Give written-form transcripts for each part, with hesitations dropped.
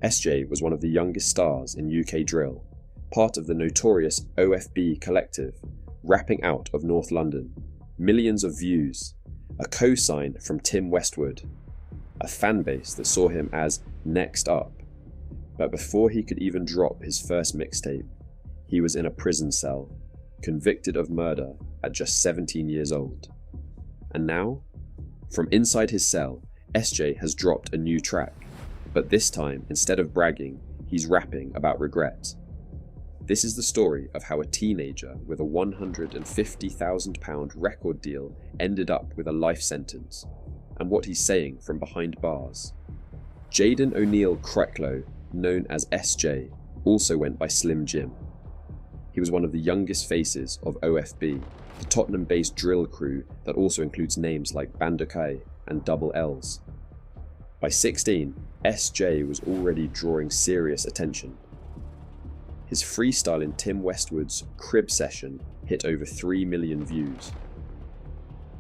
SJ was one of the youngest stars in UK drill, part of the notorious OFB collective, rapping out of North London. Millions of views, a cosign from Tim Westwood, a fanbase that saw him as next up. But before he could even drop his first mixtape, he was in a prison cell, convicted of murder at just 17 years old. And now, from inside his cell, SJ has dropped a new track, but this time, instead of bragging, he's rapping about regret. This is the story of how a teenager with a £150,000 record deal ended up with a life sentence, and what he's saying from behind bars. Jaden O'Neill Krecklow, known as SJ, also went by Slim Jim. He was one of the youngest faces of OFB, the Tottenham-based drill crew that also includes names like Bandukai and Double L's. By 16, SJ was already drawing serious attention. His freestyle in Tim Westwood's Crib Session hit over 3 million views.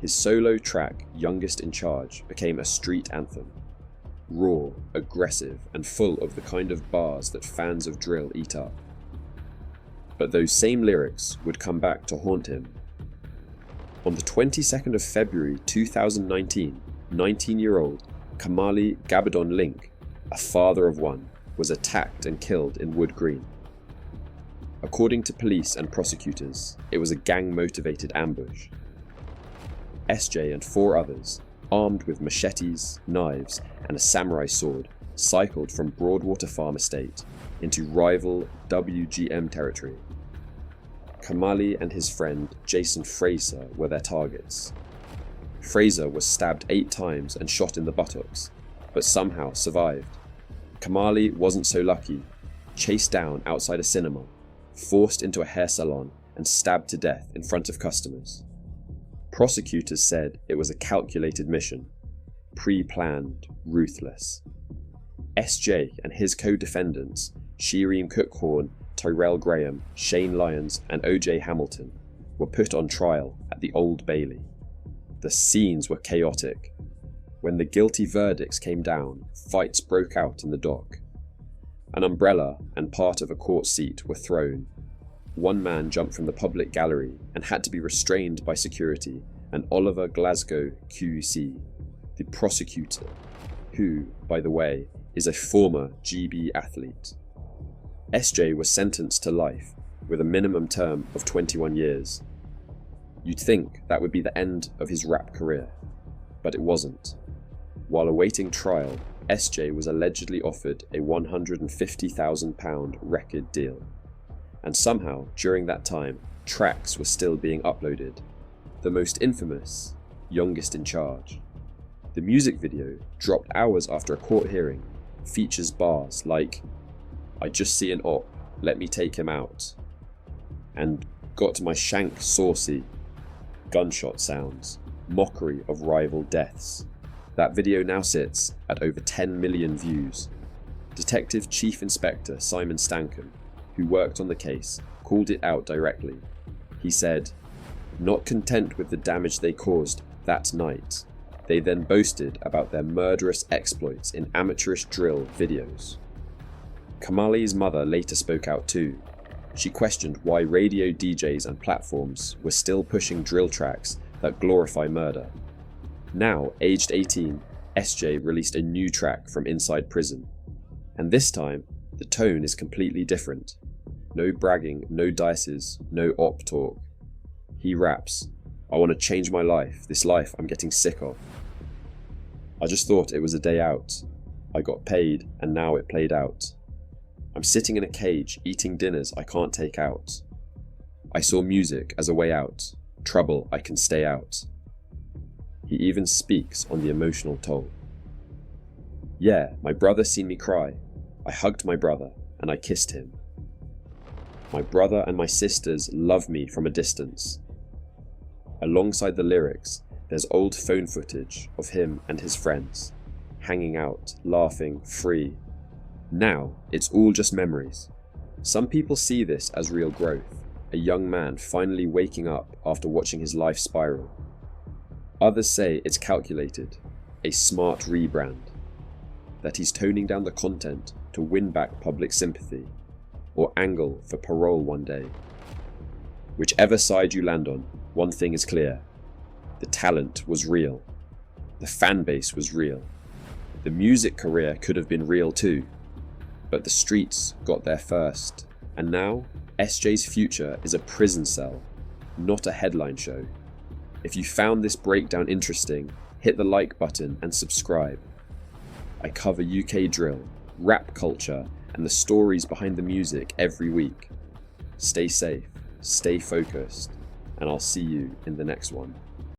His solo track, Youngest in Charge, became a street anthem. Raw, aggressive, and full of the kind of bars that fans of drill eat up. But those same lyrics would come back to haunt him. On the 22nd of February 2019, 19-year-old Kamali Gabbidon-Lynck, a father of one, was attacked and killed in Wood Green. According to police and prosecutors, it was a gang-motivated ambush. SJ and 4 others, armed with machetes, knives, and a samurai sword, cycled from Broadwater Farm Estate into rival WGM territory. Kamali and his friend Jason Fraser were their targets. Fraser was stabbed 8 times and shot in the buttocks, but somehow survived. Kamali wasn't so lucky, chased down outside a cinema, forced into a hair salon, and stabbed to death in front of customers. Prosecutors said it was a calculated mission, pre-planned, ruthless. SJ and his co-defendants, Shereem Cookhorn, Tyrell Graham, Shane Lyons, and OJ Hamilton, were put on trial at the Old Bailey. The scenes were chaotic. When the guilty verdicts came down, fights broke out in the dock. An umbrella and part of a court seat were thrown. One man jumped from the public gallery and had to be restrained by security, and Oliver Glasgow QC, the prosecutor, who, by the way, is a former GB athlete. SJ was sentenced to life, with a minimum term of 21 years. You'd think that would be the end of his rap career, but it wasn't. While awaiting trial, SJ was allegedly offered a £150,000 record deal. And somehow, during that time, tracks were still being uploaded. The most infamous, Youngest in Charge. The music video, dropped hours after a court hearing, features bars like, "I just see an op, let me take him out," and "got my shank saucy," gunshot sounds, mockery of rival deaths. That video now sits at over 10 million views. Detective Chief Inspector Simon Stankham, who worked on the case, called it out directly. He said, "Not content with the damage they caused that night, they then boasted about their murderous exploits in amateurish drill videos." Kamali's mother later spoke out too. She questioned why radio DJs and platforms were still pushing drill tracks that glorify murder. Now, aged 18, SJ released a new track from inside prison. And this time, the tone is completely different. No bragging, no dices, no op talk. He raps, "I want to change my life, this life I'm getting sick of. I just thought it was a day out. I got paid and now it played out. I'm sitting in a cage eating dinners I can't take out. I saw music as a way out, trouble I can stay out." He even speaks on the emotional toll. "Yeah, my brother seen me cry. I hugged my brother and I kissed him. My brother and my sisters love me from a distance." Alongside the lyrics, there's old phone footage of him and his friends, hanging out, laughing, free. Now, it's all just memories. Some people see this as real growth, a young man finally waking up after watching his life spiral. Others say it's calculated, a smart rebrand, that he's toning down the content to win back public sympathy, or angle for parole one day. Whichever side you land on, one thing is clear. The talent was real. The fan base was real. The music career could have been real too. But the streets got there first. And now, SJ's future is a prison cell, not a headline show. If you found this breakdown interesting, hit the like button and subscribe. I cover UK drill, rap culture, and the stories behind the music every week. Stay safe, stay focused, and I'll see you in the next one.